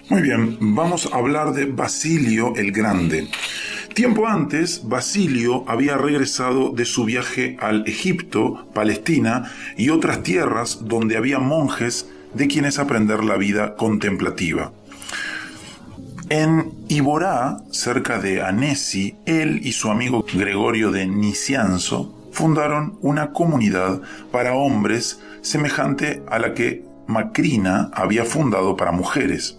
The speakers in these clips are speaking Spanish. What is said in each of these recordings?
Muy bien, vamos a hablar de Basilio el Grande. Tiempo antes, Basilio había regresado de su viaje al Egipto, Palestina y otras tierras donde había monjes de quienes aprender la vida contemplativa. En Iborá, cerca de Annecy, él y su amigo Gregorio de Nicianzo fundaron una comunidad para hombres semejante a la que Macrina había fundado para mujeres.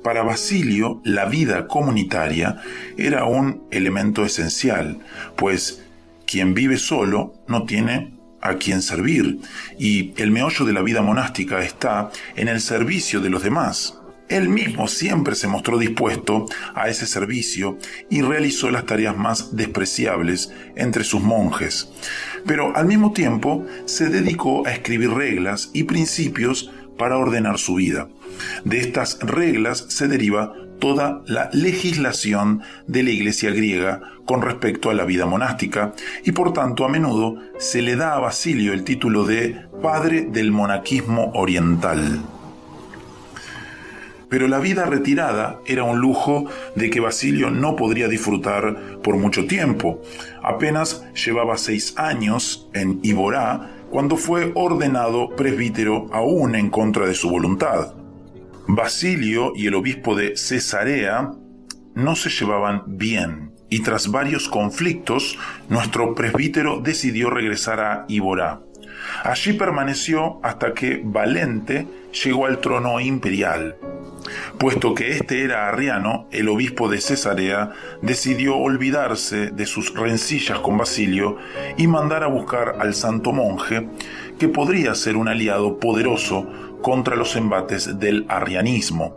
Para Basilio, la vida comunitaria era un elemento esencial, pues quien vive solo no tiene a quien servir, y el meollo de la vida monástica está en el servicio de los demás. Él mismo siempre se mostró dispuesto a ese servicio y realizó las tareas más despreciables entre sus monjes, pero al mismo tiempo se dedicó a escribir reglas y principios para ordenar su vida. De estas reglas se deriva toda la legislación de la Iglesia griega con respecto a la vida monástica, y por tanto a menudo se le da a Basilio el título de padre del monaquismo oriental. Pero la vida retirada era un lujo de que Basilio no podría disfrutar por mucho tiempo. Apenas llevaba 6 años en Iborá cuando fue ordenado presbítero aún en contra de su voluntad. Basilio y el obispo de Cesarea no se llevaban bien, y tras varios conflictos, nuestro presbítero decidió regresar a Iborá. Allí permaneció hasta que Valente llegó al trono imperial. Puesto que este era arriano, el obispo de Cesarea decidió olvidarse de sus rencillas con Basilio y mandar a buscar al santo monje, que podría ser un aliado poderoso contra los embates del arrianismo.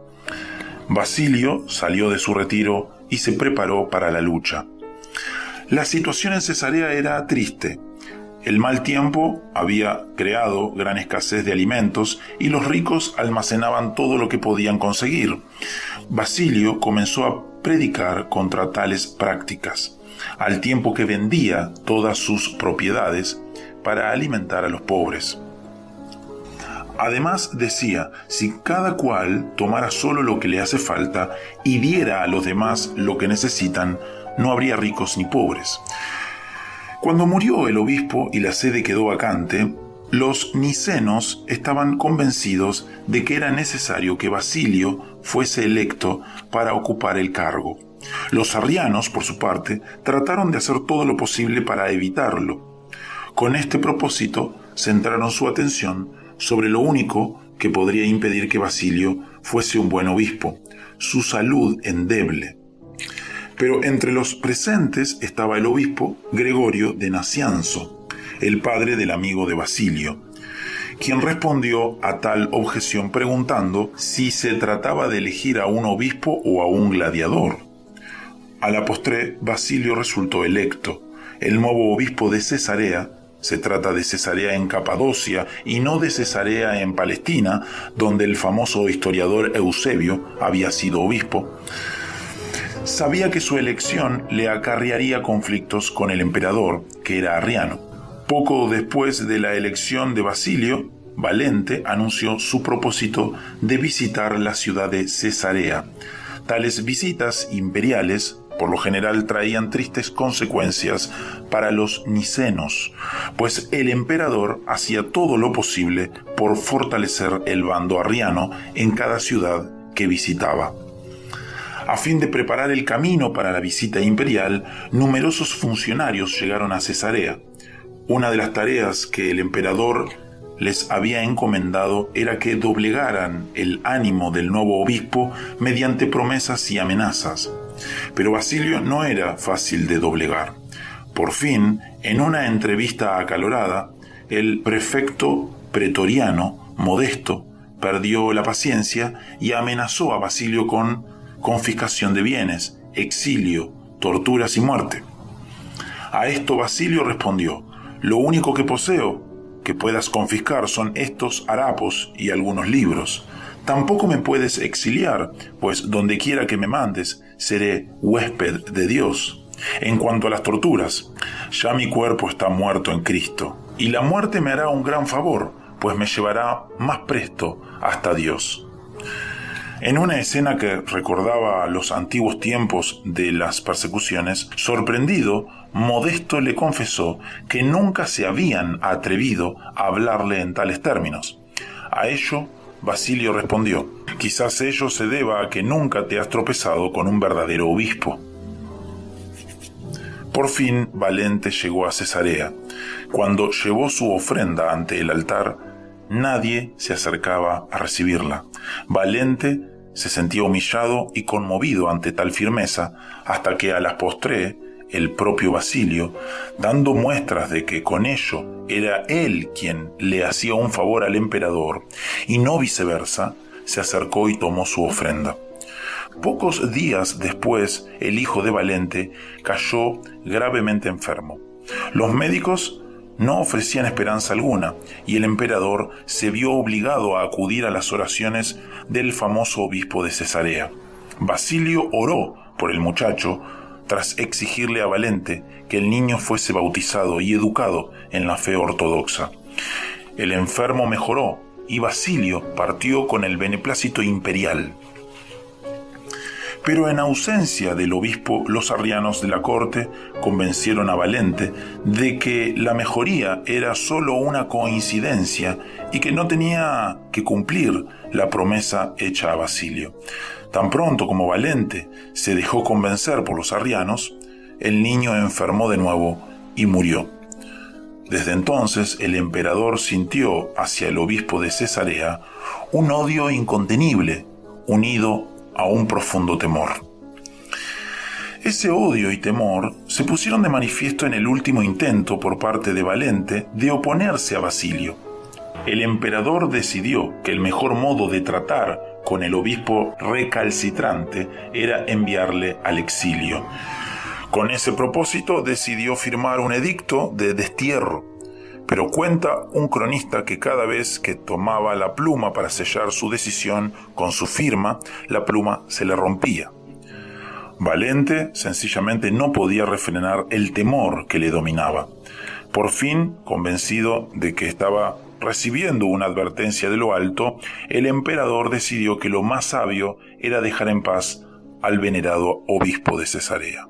Basilio salió de su retiro y se preparó para la lucha. La situación en Cesarea era triste. El mal tiempo había creado gran escasez de alimentos y los ricos almacenaban todo lo que podían conseguir. Basilio comenzó a predicar contra tales prácticas, al tiempo que vendía todas sus propiedades para alimentar a los pobres. Además decía, si cada cual tomara solo lo que le hace falta y diera a los demás lo que necesitan, no habría ricos ni pobres. Cuando murió el obispo y la sede quedó vacante, los nicenos estaban convencidos de que era necesario que Basilio fuese electo para ocupar el cargo. Los arrianos, por su parte, trataron de hacer todo lo posible para evitarlo. Con este propósito, centraron su atención sobre lo único que podría impedir que Basilio fuese un buen obispo: su salud endeble. Pero entre los presentes estaba el obispo Gregorio de Nacianzo, el padre del amigo de Basilio, quien respondió a tal objeción preguntando si se trataba de elegir a un obispo o a un gladiador. A la postre, Basilio resultó electo. El nuevo obispo de Cesarea, se trata de Cesarea en Capadocia y no de Cesarea en Palestina, donde el famoso historiador Eusebio había sido obispo, sabía que su elección le acarrearía conflictos con el emperador, que era arriano. Poco después de la elección de Basilio, Valente anunció su propósito de visitar la ciudad de Cesarea. Tales visitas imperiales por lo general traían tristes consecuencias para los nicenos, pues el emperador hacía todo lo posible por fortalecer el bando arriano en cada ciudad que visitaba. A fin de preparar el camino para la visita imperial, numerosos funcionarios llegaron a Cesarea. Una de las tareas que el emperador les había encomendado era que doblegaran el ánimo del nuevo obispo mediante promesas y amenazas. Pero Basilio no era fácil de doblegar. Por fin, en una entrevista acalorada, el prefecto pretoriano, Modesto, perdió la paciencia y amenazó a Basilio con confiscación de bienes, exilio, torturas y muerte. A esto Basilio respondió: lo único que poseo que puedas confiscar son estos harapos y algunos libros. Tampoco me puedes exiliar, pues donde quiera que me mandes, seré huésped de Dios. En cuanto a las torturas, ya mi cuerpo está muerto en Cristo, y la muerte me hará un gran favor, pues me llevará más presto hasta Dios. En una escena que recordaba los antiguos tiempos de las persecuciones, sorprendido, Modesto le confesó que nunca se habían atrevido a hablarle en tales términos. A ello, Basilio respondió: «Quizás ello se deba a que nunca te has tropezado con un verdadero obispo». Por fin, Valente llegó a Cesarea. Cuando llevó su ofrenda ante el altar, nadie se acercaba a recibirla. Valente se sentía humillado y conmovido ante tal firmeza, hasta que a las postre el propio Basilio, dando muestras de que con ello era él quien le hacía un favor al emperador, y no viceversa, se acercó y tomó su ofrenda. Pocos días después, el hijo de Valente cayó gravemente enfermo. Los médicos no ofrecían esperanza alguna, y el emperador se vio obligado a acudir a las oraciones del famoso obispo de Cesarea. Basilio oró por el muchacho, tras exigirle a Valente que el niño fuese bautizado y educado en la fe ortodoxa. El enfermo mejoró, y Basilio partió con el beneplácito imperial. Pero en ausencia del obispo, los arrianos de la corte convencieron a Valente de que la mejoría era solo una coincidencia y que no tenía que cumplir la promesa hecha a Basilio. Tan pronto como Valente se dejó convencer por los arrianos, el niño enfermó de nuevo y murió. Desde entonces el emperador sintió hacia el obispo de Cesarea un odio incontenible, unido a un profundo temor. Ese odio y temor se pusieron de manifiesto en el último intento por parte de Valente de oponerse a Basilio. El emperador decidió que el mejor modo de tratar con el obispo recalcitrante era enviarle al exilio. Con ese propósito decidió firmar un edicto de destierro, pero cuenta un cronista que cada vez que tomaba la pluma para sellar su decisión con su firma, la pluma se le rompía. Valente sencillamente no podía refrenar el temor que le dominaba. Por fin, convencido de que estaba recibiendo una advertencia de lo alto, el emperador decidió que lo más sabio era dejar en paz al venerado obispo de Cesarea.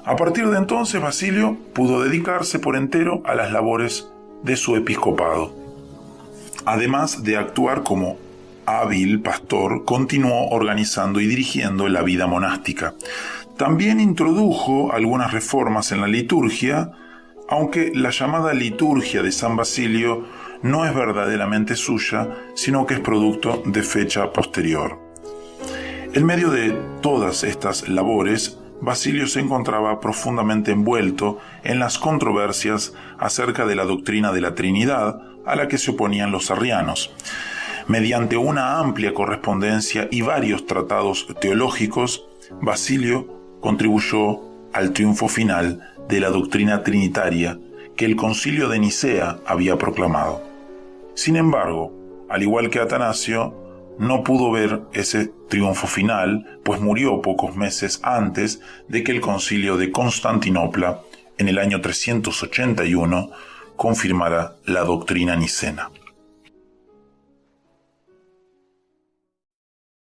A partir de entonces, Basilio pudo dedicarse por entero a las labores de su episcopado. Además de actuar como hábil pastor, continuó organizando y dirigiendo la vida monástica. También introdujo algunas reformas en la liturgia, aunque la llamada liturgia de San Basilio no es verdaderamente suya, sino que es producto de fecha posterior. En medio de todas estas labores, Basilio se encontraba profundamente envuelto en las controversias acerca de la doctrina de la Trinidad a la que se oponían los arrianos. Mediante una amplia correspondencia y varios tratados teológicos, Basilio contribuyó al triunfo final de la doctrina trinitaria que el Concilio de Nicea había proclamado. Sin embargo, al igual que Atanasio, no pudo ver ese triunfo final, pues murió pocos meses antes de que el Concilio de Constantinopla, en el año 381, confirmara la doctrina nicena.